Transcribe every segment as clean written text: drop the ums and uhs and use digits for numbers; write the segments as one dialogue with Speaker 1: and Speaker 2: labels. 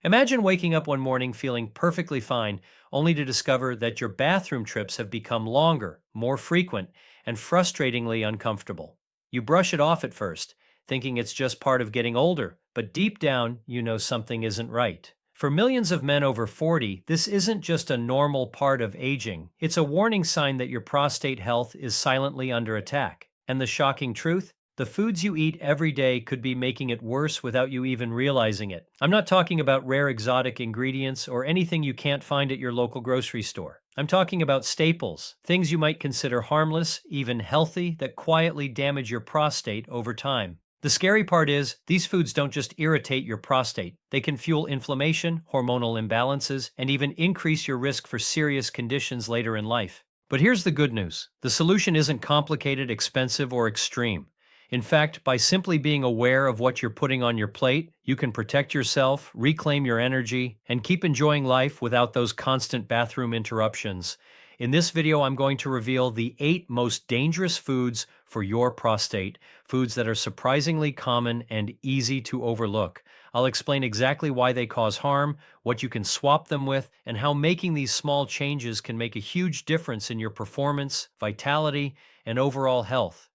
Speaker 1: Imagine waking up one morning feeling perfectly fine, only to discover that your bathroom trips have become longer, more frequent, and frustratingly uncomfortable. You brush it off at first, thinking it's just part of getting older, but deep down, you know something isn't right. For millions of men over 40, this isn't just a normal part of aging, it's a warning sign that your prostate health is silently under attack. And the shocking truth? The foods you eat every day could be making it worse without you even realizing it. I'm not talking about rare exotic ingredients or anything you can't find at your local grocery store. I'm talking about staples, things you might consider harmless, even healthy, that quietly damage your prostate over time. The scary part is, these foods don't just irritate your prostate. They can fuel inflammation, hormonal imbalances, and even increase your risk for serious conditions later in life. But here's the good news. The solution isn't complicated, expensive, or extreme. In fact, by simply being aware of what you're putting on your plate, you can protect yourself, reclaim your energy, and keep enjoying life without those constant bathroom interruptions. In this video, I'm going to reveal the 8 most dangerous foods for your prostate, foods that are surprisingly common and easy to overlook. I'll explain exactly why they cause harm, what you can swap them with, and how making these small changes can make a huge difference in your performance, vitality, and overall health.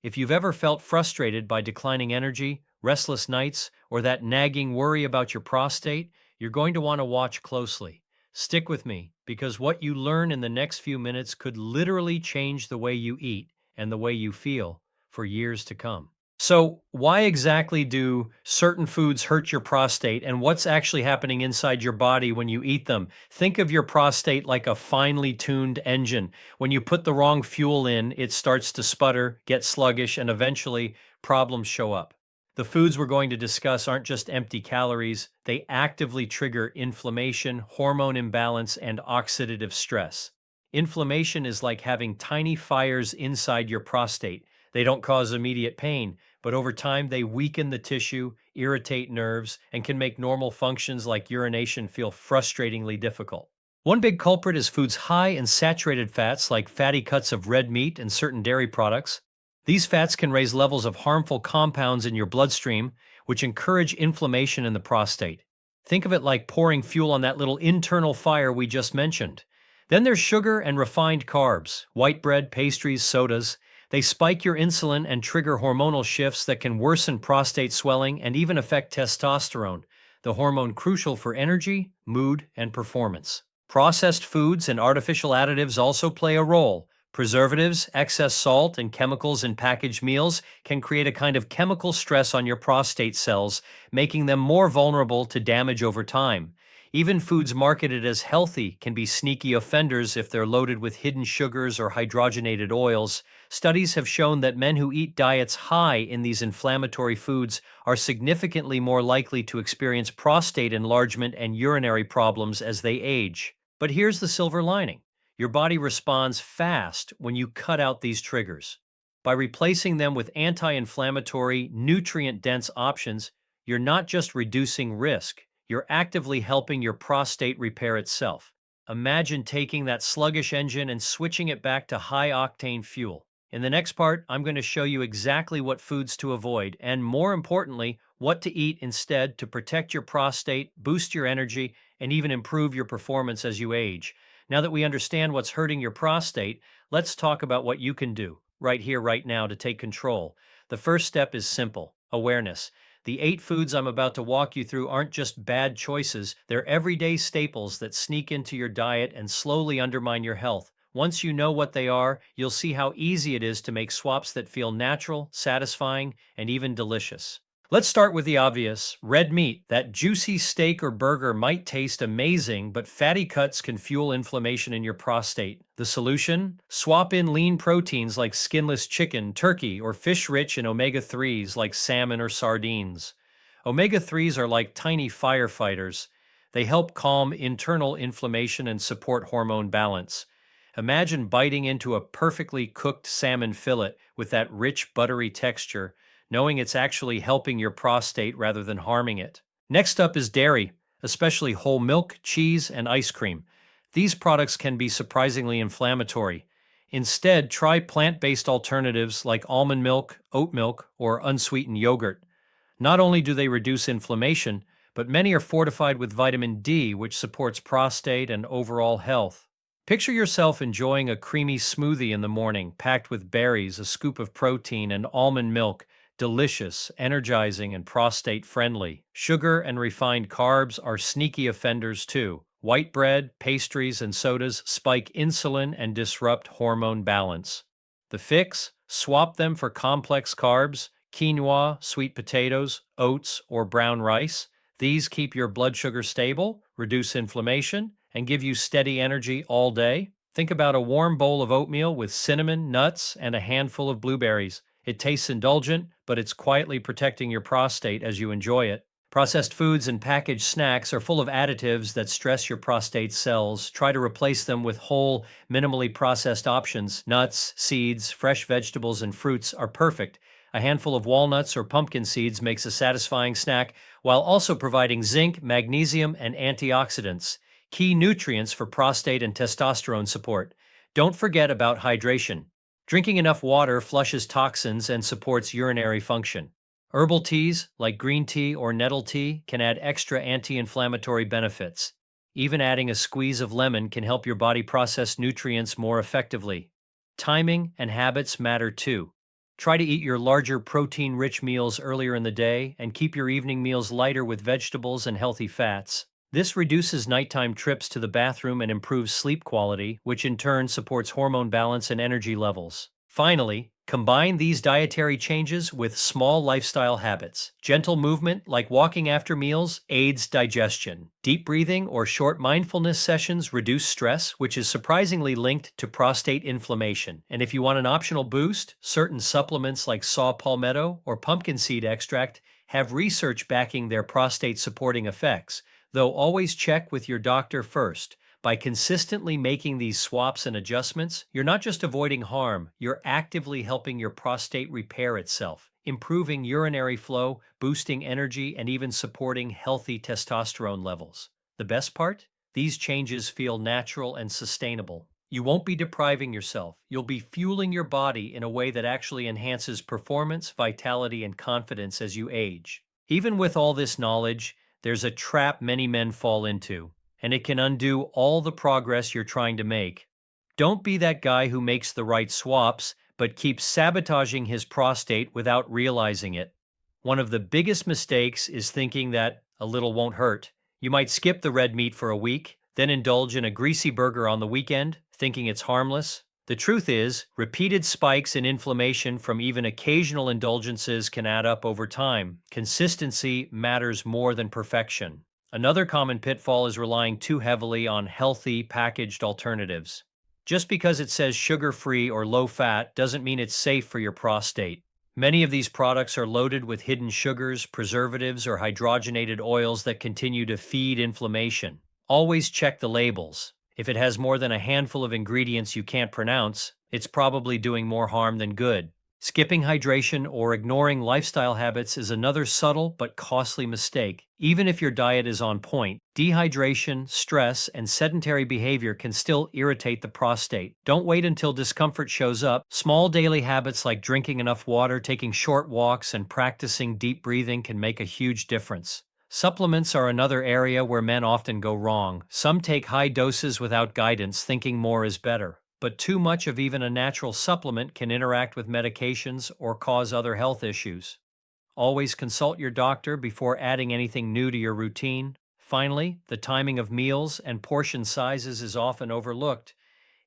Speaker 1: If you've ever felt frustrated by declining energy, restless nights, or that nagging worry about your prostate, you're going to want to watch closely. Stick with me, because what you learn in the next few minutes could literally change the way you eat and the way you feel for years to come. So, why exactly do certain foods hurt your prostate, and what's actually happening inside your body when you eat them? Think of your prostate like a finely tuned engine. When you put the wrong fuel in, it starts to sputter, get sluggish, and eventually problems show up. The foods we're going to discuss aren't just empty calories, they actively trigger inflammation, hormone imbalance, and oxidative stress. Inflammation is like having tiny fires inside your prostate. They don't cause immediate pain, but over time they weaken the tissue, irritate nerves, and can make normal functions like urination feel frustratingly difficult. One big culprit is foods high in saturated fats like fatty cuts of red meat and certain dairy products. These fats can raise levels of harmful compounds in your bloodstream, which encourage inflammation in the prostate. Think of it like pouring fuel on that little internal fire we just mentioned. Then there's sugar and refined carbs, white bread, pastries, sodas. They spike your insulin and trigger hormonal shifts that can worsen prostate swelling and even affect testosterone, the hormone crucial for energy, mood, and performance. Processed foods and artificial additives also play a role. Preservatives, excess salt, and chemicals in packaged meals can create a kind of chemical stress on your prostate cells, making them more vulnerable to damage over time. Even foods marketed as healthy can be sneaky offenders if they're loaded with hidden sugars or hydrogenated oils. Studies have shown that men who eat diets high in these inflammatory foods are significantly more likely to experience prostate enlargement and urinary problems as they age. But here's the silver lining. Your body responds fast when you cut out these triggers. By replacing them with anti-inflammatory, nutrient-dense options, you're not just reducing risk, you're actively helping your prostate repair itself. Imagine taking that sluggish engine and switching it back to high-octane fuel. In the next part, I'm going to show you exactly what foods to avoid and, more importantly, what to eat instead to protect your prostate, boost your energy, and even improve your performance as you age. Now that we understand what's hurting your prostate, let's talk about what you can do right here, right now to take control. The first step is simple: awareness. The 8 foods I'm about to walk you through aren't just bad choices, they're everyday staples that sneak into your diet and slowly undermine your health. Once you know what they are, you'll see how easy it is to make swaps that feel natural, satisfying, and even delicious. Let's start with the obvious. Red meat. That juicy steak or burger might taste amazing, but fatty cuts can fuel inflammation in your prostate. The solution? Swap in lean proteins like skinless chicken, turkey, or fish rich in omega-3s like salmon or sardines. Omega-3s are like tiny firefighters. They help calm internal inflammation and support hormone balance. Imagine biting into a perfectly cooked salmon fillet with that rich, buttery texture, knowing it's actually helping your prostate rather than harming it. Next up is dairy, especially whole milk, cheese, and ice cream. These products can be surprisingly inflammatory. Instead, try plant-based alternatives like almond milk, oat milk, or unsweetened yogurt. Not only do they reduce inflammation, but many are fortified with vitamin D, which supports prostate and overall health. Picture yourself enjoying a creamy smoothie in the morning, packed with berries, a scoop of protein, and almond milk. Delicious, energizing, and prostate-friendly. Sugar and refined carbs are sneaky offenders too. White bread, pastries, and sodas spike insulin and disrupt hormone balance. The fix? Swap them for complex carbs, quinoa, sweet potatoes, oats, or brown rice. These keep your blood sugar stable, reduce inflammation, and give you steady energy all day. Think about a warm bowl of oatmeal with cinnamon, nuts, and a handful of blueberries. It tastes indulgent, but it's quietly protecting your prostate as you enjoy it. Processed foods and packaged snacks are full of additives that stress your prostate cells. Try to replace them with whole, minimally processed options. Nuts, seeds, fresh vegetables, and fruits are perfect. A handful of walnuts or pumpkin seeds makes a satisfying snack while also providing zinc, magnesium, and antioxidants, key nutrients for prostate and testosterone support. Don't forget about hydration. Drinking enough water flushes toxins and supports urinary function. Herbal teas, like green tea or nettle tea, can add extra anti-inflammatory benefits. Even adding a squeeze of lemon can help your body process nutrients more effectively. Timing and habits matter too. Try to eat your larger protein-rich meals earlier in the day and keep your evening meals lighter with vegetables and healthy fats. This reduces nighttime trips to the bathroom and improves sleep quality, which in turn supports hormone balance and energy levels. Finally, combine these dietary changes with small lifestyle habits. Gentle movement, like walking after meals, aids digestion. Deep breathing or short mindfulness sessions reduce stress, which is surprisingly linked to prostate inflammation. And if you want an optional boost, certain supplements like saw palmetto or pumpkin seed extract have research backing their prostate-supporting effects, though always check with your doctor first. By consistently making these swaps and adjustments, you're not just avoiding harm, you're actively helping your prostate repair itself, improving urinary flow, boosting energy, and even supporting healthy testosterone levels. The best part? These changes feel natural and sustainable. You won't be depriving yourself. You'll be fueling your body in a way that actually enhances performance, vitality, and confidence as you age. Even with all this knowledge, there's a trap many men fall into, and it can undo all the progress you're trying to make. Don't be that guy who makes the right swaps, but keeps sabotaging his prostate without realizing it. One of the biggest mistakes is thinking that a little won't hurt. You might skip the red meat for a week, then indulge in a greasy burger on the weekend, thinking it's harmless. The truth is, repeated spikes in inflammation from even occasional indulgences can add up over time. Consistency matters more than perfection. Another common pitfall is relying too heavily on healthy, packaged alternatives. Just because it says sugar-free or low-fat doesn't mean it's safe for your prostate. Many of these products are loaded with hidden sugars, preservatives, or hydrogenated oils that continue to feed inflammation. Always check the labels. If it has more than a handful of ingredients you can't pronounce, it's probably doing more harm than good. Skipping hydration or ignoring lifestyle habits is another subtle but costly mistake. Even if your diet is on point, dehydration, stress, and sedentary behavior can still irritate the prostate. Don't wait until discomfort shows up. Small daily habits like drinking enough water, taking short walks, and practicing deep breathing can make a huge difference. Supplements are another area where men often go wrong. Some take high doses without guidance, thinking more is better. But too much of even a natural supplement can interact with medications or cause other health issues. Always consult your doctor before adding anything new to your routine. Finally, the timing of meals and portion sizes is often overlooked.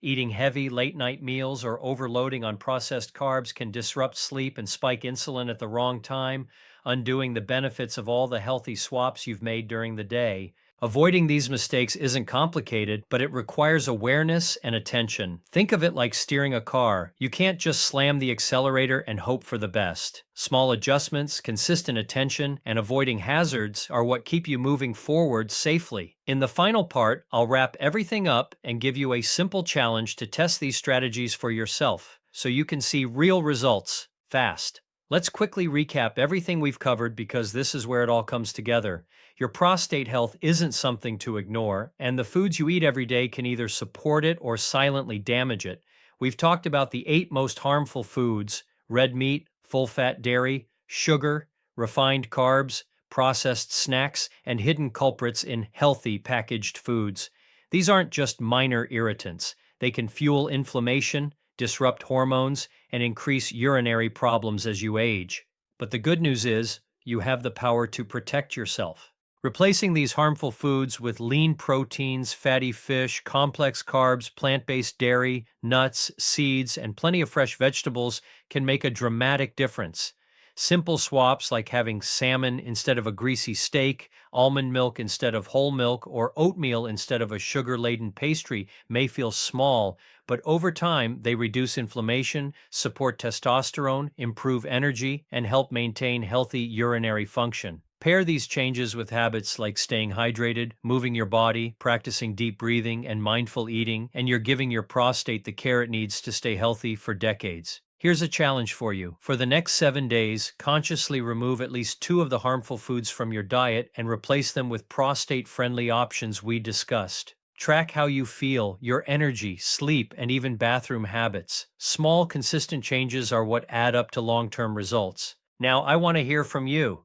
Speaker 1: Eating heavy late-night meals or overloading on processed carbs can disrupt sleep and spike insulin at the wrong time, undoing the benefits of all the healthy swaps you've made during the day. Avoiding these mistakes isn't complicated, but it requires awareness and attention. Think of it like steering a car. You can't just slam the accelerator and hope for the best. Small adjustments, consistent attention, and avoiding hazards are what keep you moving forward safely. In the final part, I'll wrap everything up and give you a simple challenge to test these strategies for yourself, so you can see real results fast. Let's quickly recap everything we've covered because this is where it all comes together. Your prostate health isn't something to ignore, and the foods you eat every day can either support it or silently damage it. We've talked about the 8 most harmful foods: red meat, full-fat dairy, sugar, refined carbs, processed snacks, and hidden culprits in healthy packaged foods. These aren't just minor irritants. They can fuel inflammation, disrupt hormones, and increase urinary problems as you age. But the good news is, you have the power to protect yourself. Replacing these harmful foods with lean proteins, fatty fish, complex carbs, plant-based dairy, nuts, seeds, and plenty of fresh vegetables can make a dramatic difference. Simple swaps like having salmon instead of a greasy steak, almond milk instead of whole milk, or oatmeal instead of a sugar-laden pastry may feel small, but over time they reduce inflammation, support testosterone, improve energy, and help maintain healthy urinary function. Pair these changes with habits like staying hydrated, moving your body, practicing deep breathing, and mindful eating, and you're giving your prostate the care it needs to stay healthy for decades. Here's a challenge for you. For the next 7 days, consciously remove at least 2 of the harmful foods from your diet and replace them with prostate-friendly options we discussed. Track how you feel, your energy, sleep, and even bathroom habits. Small, consistent changes are what add up to long-term results. Now, I want to hear from you.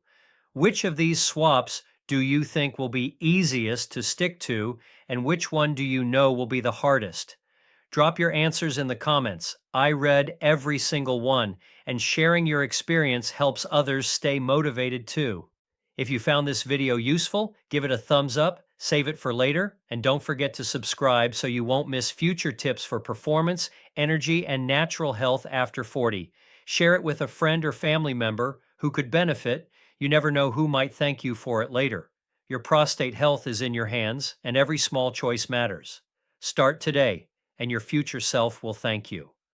Speaker 1: Which of these swaps do you think will be easiest to stick to, and which one do you know will be the hardest? Drop your answers in the comments. I read every single one, and sharing your experience helps others stay motivated too. If you found this video useful, give it a thumbs up, save it for later, and don't forget to subscribe so you won't miss future tips for performance, energy, and natural health after 40. Share it with a friend or family member who could benefit. You never know who might thank you for it later. Your prostate health is in your hands, and every small choice matters. Start today, and your future self will thank you.